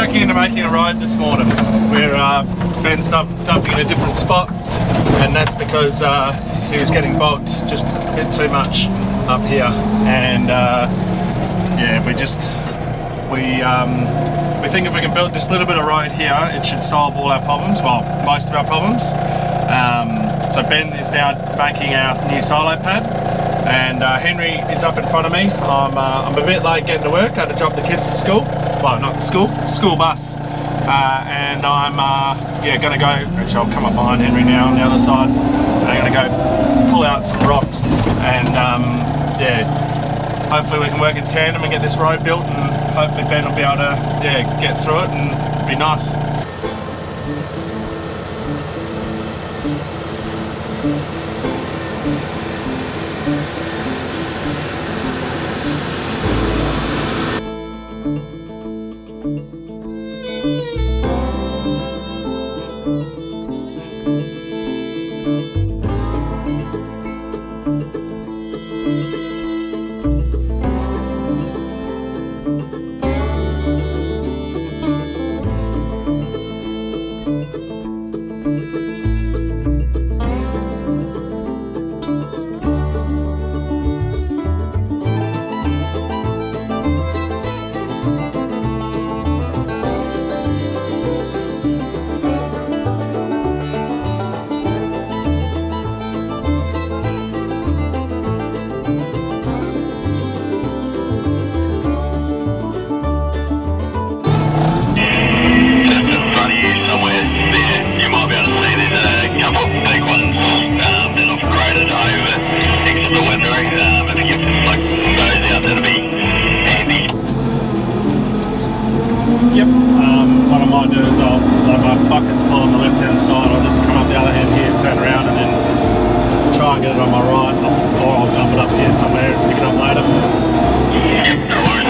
cracking into making a ride this morning. We're Ben's dumping in a different spot, and that's because he was getting bogged just a bit too much up here. And yeah, we think if we can build this little bit of road here, it should solve all our problems. Well, most of our problems. So Ben is now making our new silo pad, and Henry is up in front of me. I'm a bit late getting to work. I had to drop the kids to school. Well, not the school bus. And I'm yeah, gonna go. Actually, I'll come up behind Henry now on the other side. And I'm gonna go pull out some rocks, and yeah, hopefully we can work in tandem and get this road built, and hopefully Ben will be able to get through it and be nice. Yep, what I might do is like my bucket's full on the left hand side, I'll just come up the other hand here, turn around, and then try and get it on my right, or I'll dump it up here somewhere and pick it up later. Yep, no worries.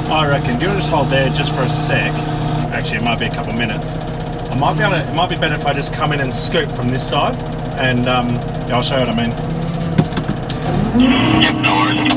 I reckon you'll just hold there just for a sec. Actually, it might be a couple of minutes. It might be better if I just come in and scoop from this side, and yeah, I'll show you what I mean. Yep, no worries.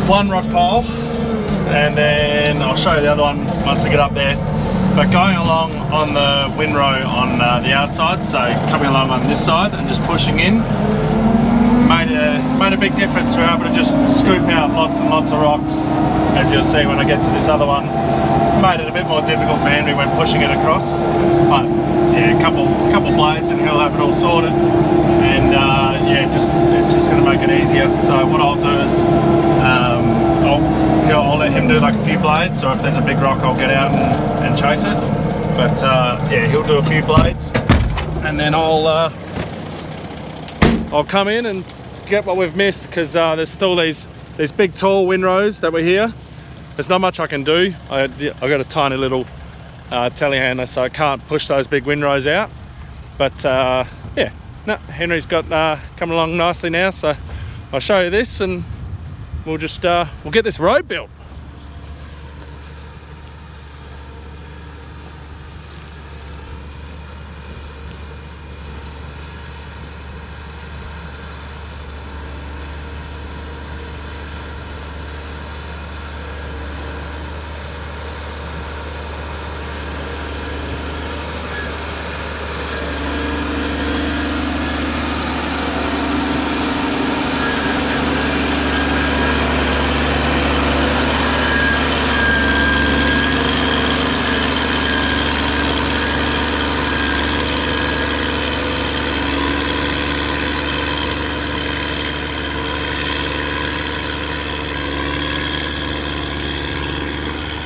One rock pile, and then I'll show you the other one once we get up there. But going along on the windrow on the outside, so coming along on this side and just pushing in, made a big difference. We're able to just scoop out lots and lots of rocks, as you'll see when I get to this other one. Made it a bit more difficult for Henry when pushing it across, but yeah, a couple blades and he'll have it all sorted. And yeah, it's just going to make it easier. So what I'll do is I'll let him do like a few blades, or if there's a big rock I'll get out and chase it. But yeah, he'll do a few blades, and then I'll come in and get what we've missed, because there's still these big tall windrows that were here. There's not much I can do. I've got a tiny little telehandler, so I can't push those big windrows out. But yeah, no, Henry's got coming along nicely now, so I'll show you this, and we'll just we'll get this road built.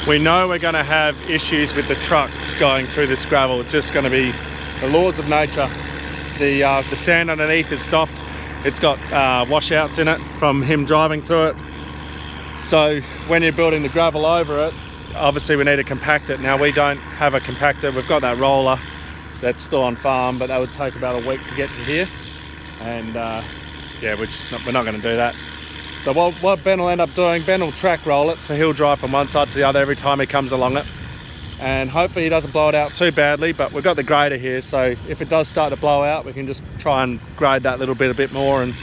We know we're going to have issues with the truck going through this gravel. It's just going to be the laws of nature. The sand underneath is soft. It's got washouts in it from him driving through it. So when you're building the gravel over it, obviously we need to compact it. Now we don't have a compactor. We've got that roller that's still on farm, but that would take about a week to get to here. And yeah, we're not going to do that. So what Ben will end up doing, Ben will track roll it, so he'll drive from one side to the other every time he comes along it. And hopefully he doesn't blow it out too badly, but we've got the grader here, so if it does start to blow out, we can just try and grade that little bit a bit more, and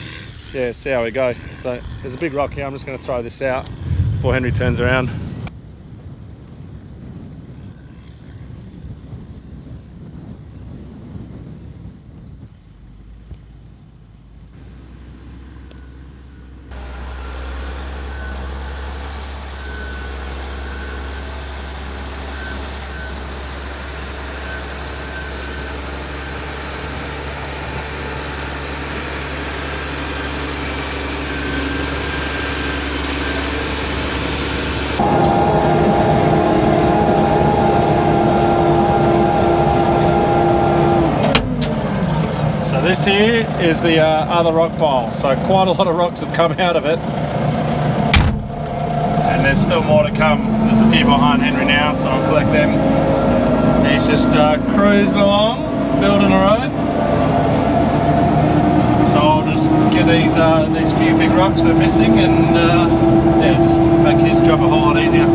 yeah, see how we go. So there's a big rock here. I'm just going to throw this out before Henry turns around. This here is the other rock pile, so quite a lot of rocks have come out of it, and there's still more to come. There's a few behind Henry now, so I'll collect them. He's just cruising along, building a road. So I'll just get these few big rocks we're missing, and yeah, just make his job a whole lot easier.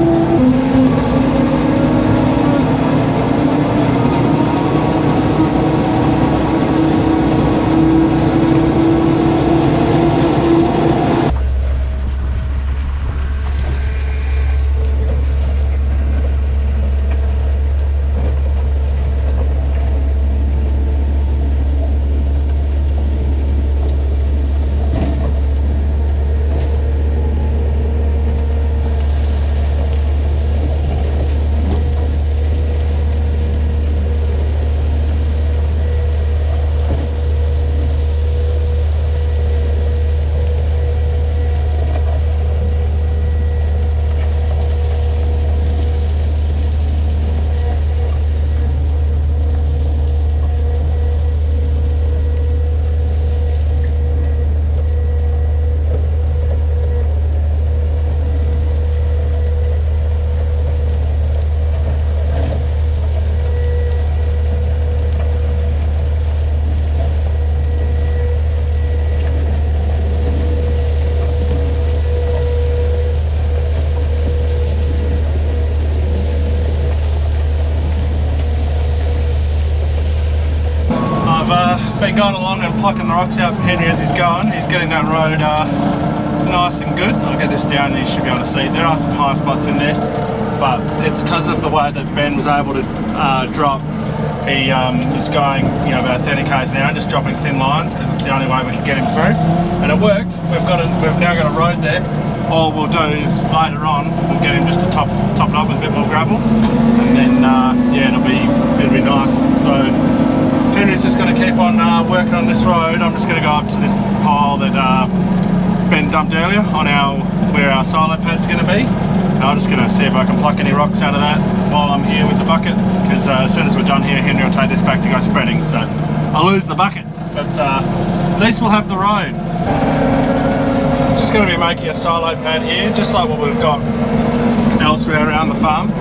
Been going along and plucking the rocks out for Henry as he's going. He's getting that road nice and good. I'll get this down and you should be able to see. There are some high spots in there, but it's because of the way that Ben was able to drop. He was going, you know, about 30 k's an hour, just dropping thin lines because it's the only way we could get him through, and it worked. We've now got a road there. All we'll do is later on we'll get him just to top it up with a bit more gravel, and then yeah, it'll be nice. So Henry's just going to keep on working on this road. I'm just going to go up to this pile that Ben dumped earlier on where our silo pad's going to be, And I'm just going to see if I can pluck any rocks out of that while I'm here with the bucket, because as soon as we're done here, Henry will take this back to go spreading, so I'll lose the bucket. But at least we'll have the road. Just going to be making a silo pad here, just like what we've got elsewhere around the farm.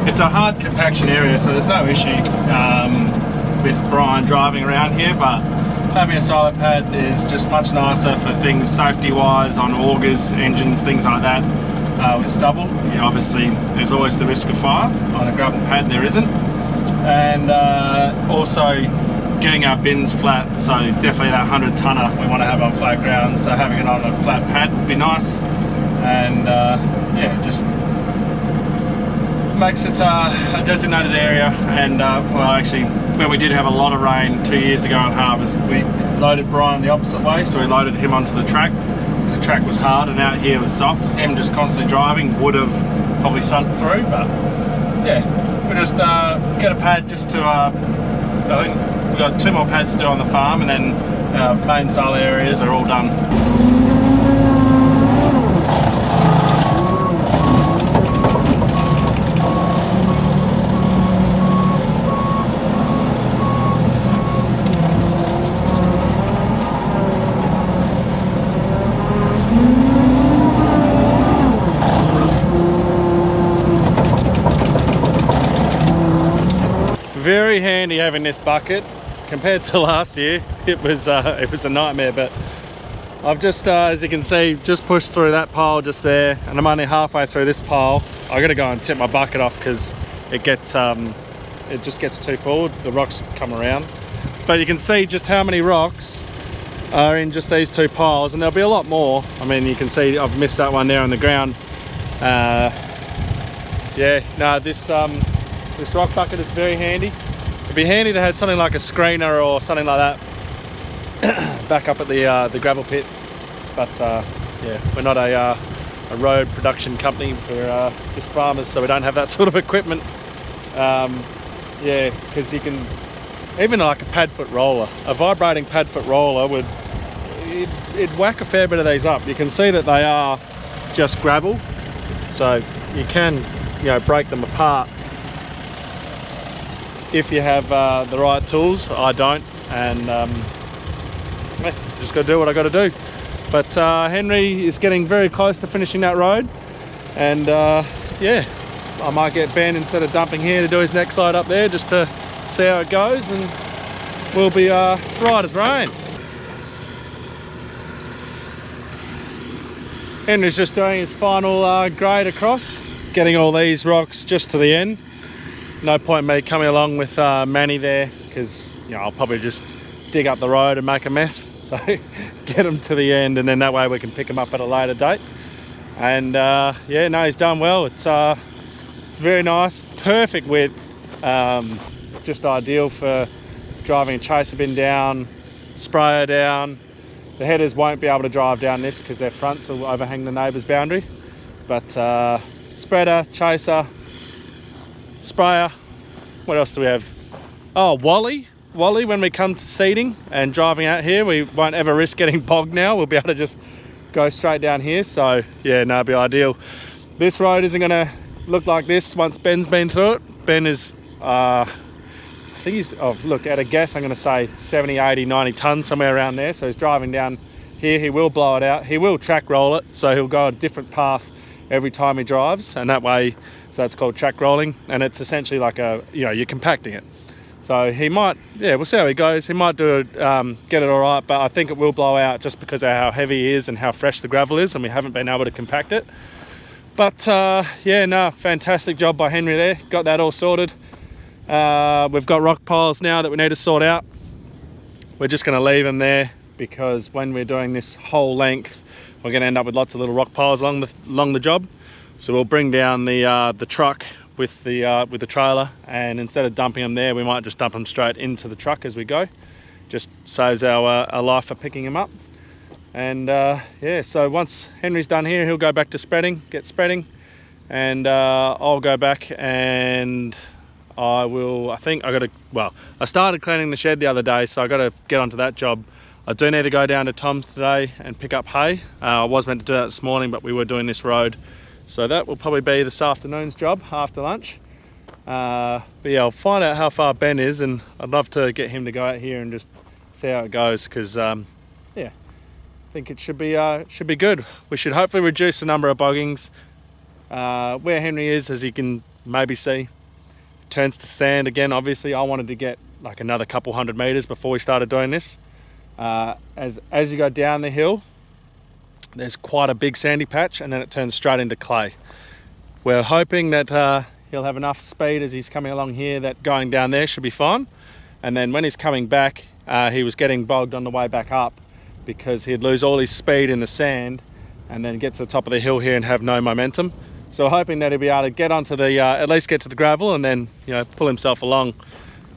It's a hard compaction area, so there's no issue with Brian driving around here, but having a silo pad is just much nicer for things safety wise on augers, engines, things like that. With stubble, obviously there's always the risk of fire. On a gravel pad there isn't. And also getting our bins flat, so definitely that 100 tonner we want to have on flat ground, so having it on a flat pad would be nice. And yeah, just makes it a designated area. And well, actually, when we did have a lot of rain 2 years ago on harvest, we loaded Brian the opposite way, so we loaded him onto the track. The track was hard and out here was soft. Him just constantly driving would have probably sunk through, but yeah, we just get a pad just to, I think we've got 2 more pads to do on the farm, and then main silo areas are all done. Very handy having this bucket. Compared to last year, it was a nightmare, but I've just, as you can see, just pushed through that pile just there, and I'm only halfway through this pile. I got to go and tip my bucket off because it gets, it just gets too full. The rocks come around, but you can see just how many rocks are in just these 2 piles, and there'll be a lot more. I mean, you can see I've missed that one there on the ground. Yeah, no, this rock bucket is very handy. It'd be handy to have something like a screener or something like that back up at the gravel pit. But yeah, we're not a road production company. We're just farmers, so we don't have that sort of equipment. Yeah, because you can, even like a pad foot roller, a vibrating pad foot roller would, it'd whack a fair bit of these up. You can see that they are just gravel, so you can, break them apart if you have the right tools. I don't, and yeah, just got to do what I got to do. But Henry is getting very close to finishing that road, and yeah, I might get Ben, instead of dumping here, to do his next load up there just to see how it goes, and we'll be right as rain. Henry's just doing his final grade across, getting all these rocks just to the end. No point in me coming along with Manny there, because I'll probably just dig up the road and make a mess. So get them to the end, and then that way we can pick them up at a later date. And yeah, no, he's done well. It's very nice, perfect width, just ideal for driving a chaser bin down, sprayer down. The headers won't be able to drive down this because their fronts will overhang the neighbour's boundary. But spreader, chaser, sprayer. What else do we have? Oh, Wally, when we come to seeding and driving out here, we won't ever risk getting bogged now. We'll be able to just go straight down here. So yeah, no, it'll be ideal. This road isn't going to look like this once Ben's been through it. Ben is, I think he's, oh, look, at a guess, I'm going to say 70, 80, 90 tonnes, somewhere around there. So he's driving down here. He will blow it out. He will track roll it. So he'll go a different path every time he drives, and that way, so it's called track rolling, and it's essentially like a, you're compacting it. So he might, yeah, we'll see how he goes. He might do it, get it all right, but I think it will blow out just because of how heavy he is and how fresh the gravel is, and we haven't been able to compact it. But yeah, no, fantastic job by Henry there. Got that all sorted. We've got rock piles now that we need to sort out. We're just going to leave them there because when we're doing this whole length, we're going to end up with lots of little rock piles along the job. So we'll bring down the truck with the trailer, and instead of dumping them there, we might just dump them straight into the truck as we go. Just saves our life for picking them up. And yeah, so once Henry's done here, he'll go back to get spreading, and I'll go back and I started cleaning the shed the other day, so I got to get onto that job. I do need to go down to Tom's today and pick up hay. I was meant to do that this morning, but we were doing this road, So that will probably be this afternoon's job after lunch. But yeah, I'll find out how far Ben is, and I'd love to get him to go out here and just see how it goes, because yeah, I think it should be good. We should hopefully reduce the number of boggings. Where Henry is, as you can maybe see, turns to sand again. Obviously I wanted to get like another couple 100 meters before we started doing this. As you go down the hill, there's quite a big sandy patch, and then it turns straight into clay. We're hoping that he'll have enough speed as he's coming along here that going down there should be fine. And then when he's coming back, he was getting bogged on the way back up because he'd lose all his speed in the sand and then get to the top of the hill here and have no momentum. So we're hoping that he'll be able to get onto the, at least get to the gravel, and then, you know, pull himself along.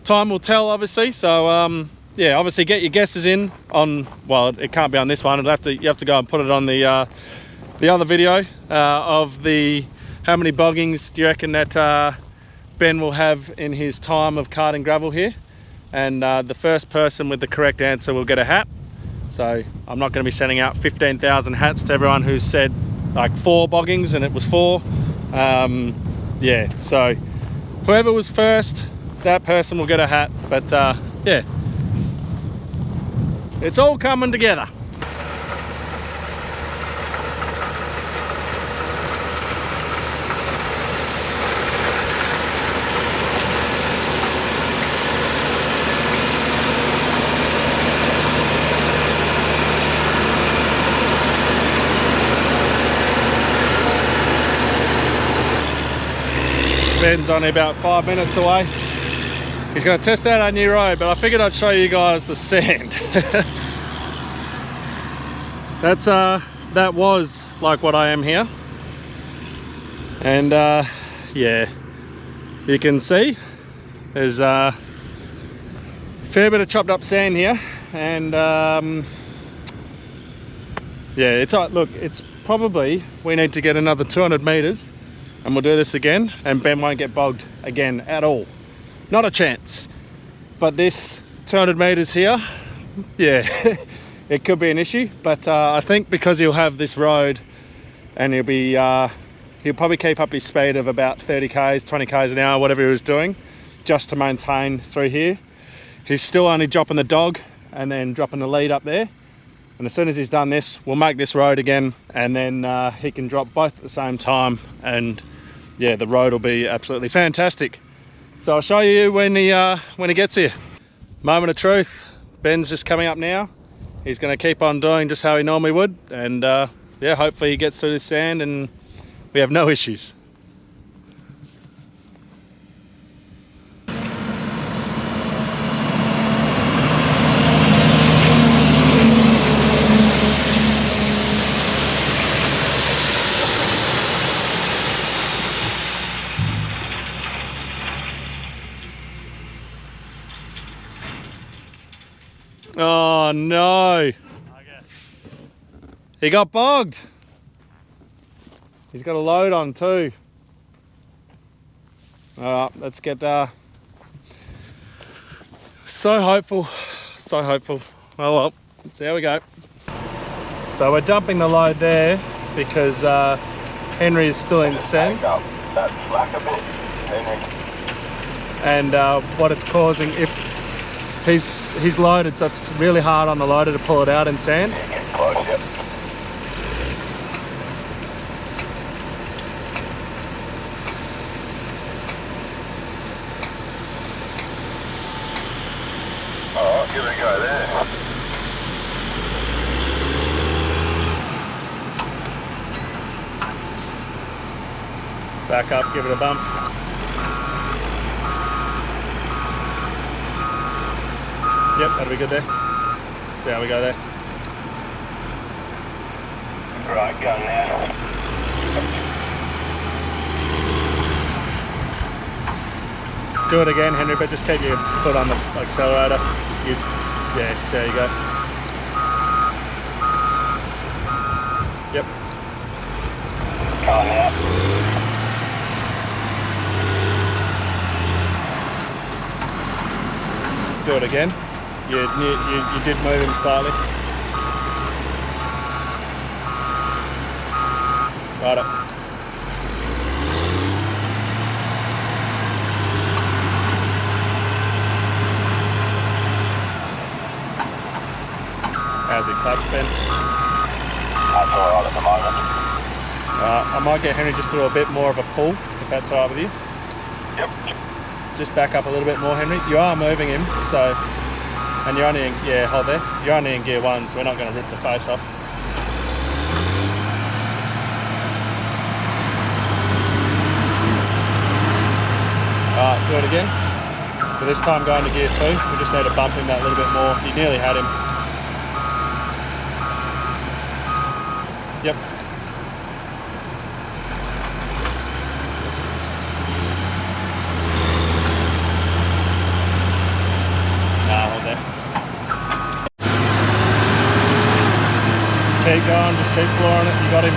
Time will tell, obviously. So yeah, obviously get your guesses in on, well, it can't be on this one. You have to go and put it on the other video of the, how many boggings do you reckon that Ben will have in his time of carting gravel here? And the first person with the correct answer will get a hat. So I'm not going to be sending out 15,000 hats to everyone who's said like 4 boggings and it was 4. Yeah, so whoever was first, that person will get a hat. But yeah, it's all coming together. Ben's only about 5 minutes away. He's going to test out our new road, but I figured I'd show you guys the sand. That was like what I am here. And yeah, you can see there's a fair bit of chopped up sand here. And yeah, it's look, it's probably, we need to get another 200 meters and we'll do this again, and Ben won't get bogged again at all. Not a chance. But this 200 meters here, yeah, it could be an issue. But I think because he'll have this road, and he'll probably keep up his speed of about 30 k's, 20 k's an hour, whatever he was doing, just to maintain through here. He's still only dropping the dog and then dropping the lead up there. And as soon as he's done this, we'll make this road again, and then he can drop both at the same time, and yeah, the road will be absolutely fantastic. So I'll show you when he gets here. Moment of truth. Ben's just coming up now. He's going to keep on doing just how he normally would, and yeah, hopefully he gets through this sand and we have no issues. Oh no, he got bogged. He's got a load on too. All right, let's get so hopeful, so hopeful. Oh well, let's see how we go. So we're dumping the load there because Henry is still in sand. That's slack a bit, Henry. And what it's causing, if he's loaded, so it's really hard on the loader to pull it out in sand. Yeah, get close, yep. Alright, here we go there. Back up, give it a bump. Yep, that'll be good there. See how we go there. Right, go now. Do it again, Henry, but just keep your foot on the accelerator. Yeah, see how you go. Yep. Coming out. Do it again. You did move him slightly. Right up. How's your clutch, Ben? That's alright at the moment. I might get Henry just to do a bit more of a pull, if that's alright with you. Yep. Just back up a little bit more, Henry. You are moving him, so... And you're only in... Yeah, hold there. You're only in gear 1, so we're not going to rip the face off. Alright, do it again. So this time going to gear 2. We just need to bump him that little bit more. You nearly had him. Yep. Hold there. Keep going, just keep flooring it. You got him.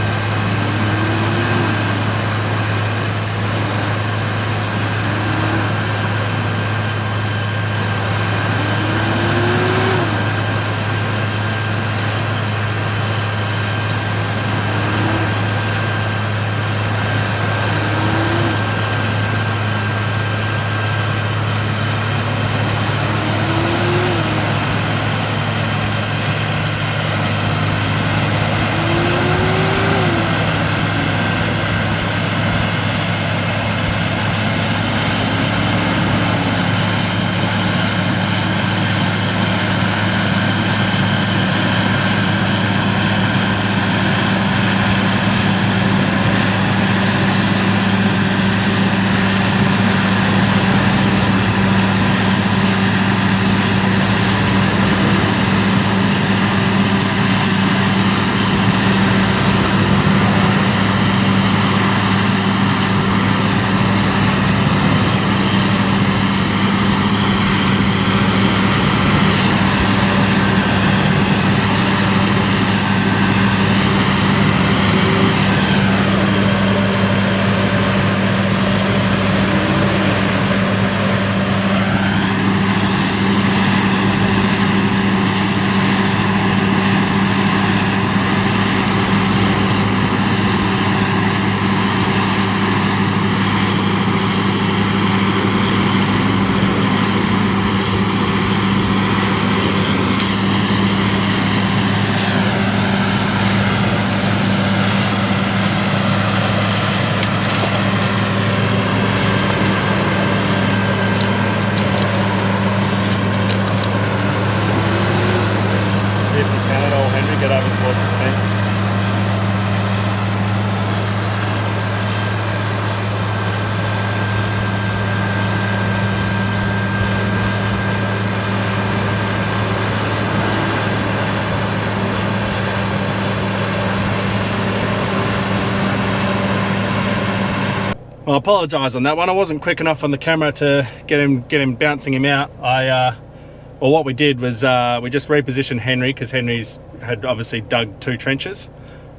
Well, I apologise on that one. I wasn't quick enough on the camera to get him bouncing him out. Well, what we did was we just repositioned Henry because Henry's had obviously dug 2 trenches,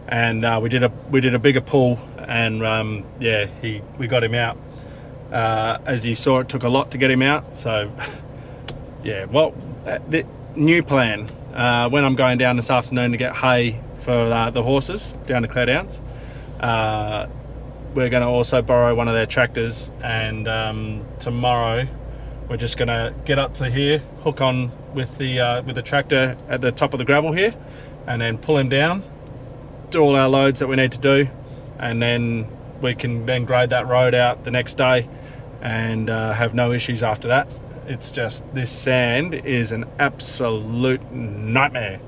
and we did a bigger pull, and yeah, we got him out. As you saw, it took a lot to get him out. So yeah, well, the new plan when I'm going down this afternoon to get hay for the horses down to Clare Downs. We're going to also borrow one of their tractors, and tomorrow we're just going to get up to here, hook on with the tractor at the top of the gravel here, and then pull him down, do all our loads that we need to do, and then we can then grade that road out the next day and have no issues after that. It's just, this sand is an absolute nightmare.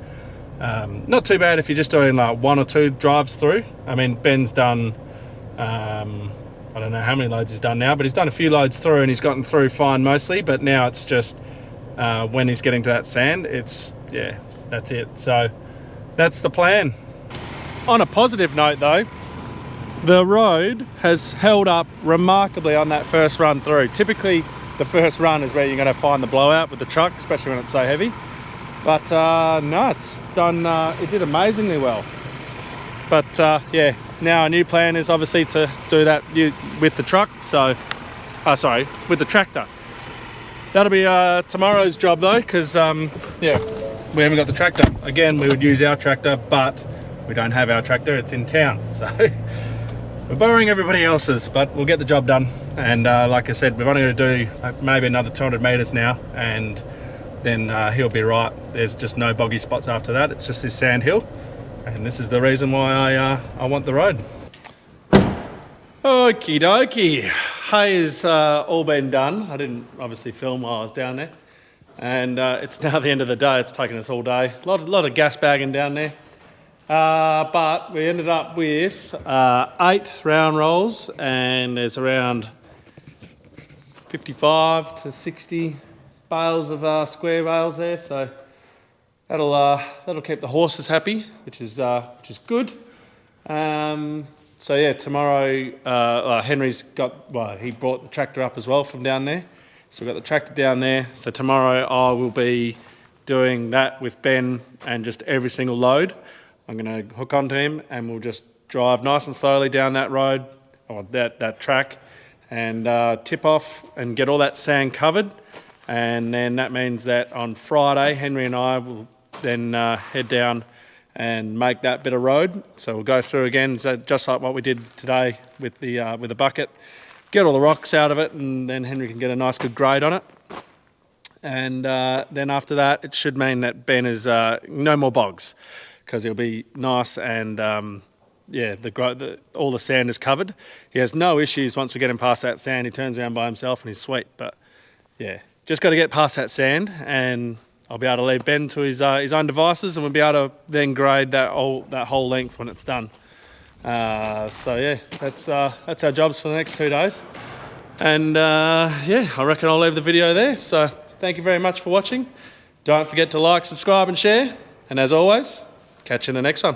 Not too bad if you're just doing like 1 or 2 drives through. I mean, Ben's done I don't know how many loads he's done now, but he's done a few loads through and he's gotten through fine mostly. But now it's just when he's getting to that sand, it's, yeah, that's it. So that's the plan. On a positive note though, the road has held up remarkably on that first run through. Typically the first run is where you're going to find the blowout with the truck, especially when it's so heavy. But no, it's done, it did amazingly well. But yeah, now our new plan is obviously to do that with the truck. So, sorry, with the tractor. That'll be tomorrow's job though, because yeah, we haven't got the tractor. Again, we would use our tractor, but we don't have our tractor. It's in town, so we're borrowing everybody else's. But we'll get the job done. And like I said, we've only got to do maybe another 200 meters now, and then he'll be right. There's just no boggy spots after that. It's just this sand hill, and this is the reason why I want the road. Okie dokie, hay is all been done. I didn't obviously film while I was down there, and it's now the end of the day. It's taken us all day. A lot of gas bagging down there, but we ended up with 8 round rolls, and there's around 55 to 60 bales of square bales there, so that'll keep the horses happy, which is good. So yeah, tomorrow Henry's he brought the tractor up as well from down there, so we've got the tractor down there. So tomorrow I will be doing that with Ben, and just every single load I'm going to hook onto him, and we'll just drive nice and slowly down that road, or that track, and tip off and get all that sand covered. And then that means that on Friday, Henry and I will then head down and make that bit of road. So we'll go through again, so just like what we did today with the bucket, get all the rocks out of it, and then Henry can get a nice good grade on it. And then after that, it should mean that Ben is no more bogs, because he'll be nice, and all the sand is covered. He has no issues once we get him past that sand. He turns around by himself and he's sweet. But yeah, just got to get past that sand, and I'll be able to leave Ben to his own devices, and we'll be able to then grade that whole length when it's done. So yeah, that's our jobs for the next 2 days. And I reckon I'll leave the video there. So thank you very much for watching. Don't forget to like, subscribe and share. And as always, catch you in the next one.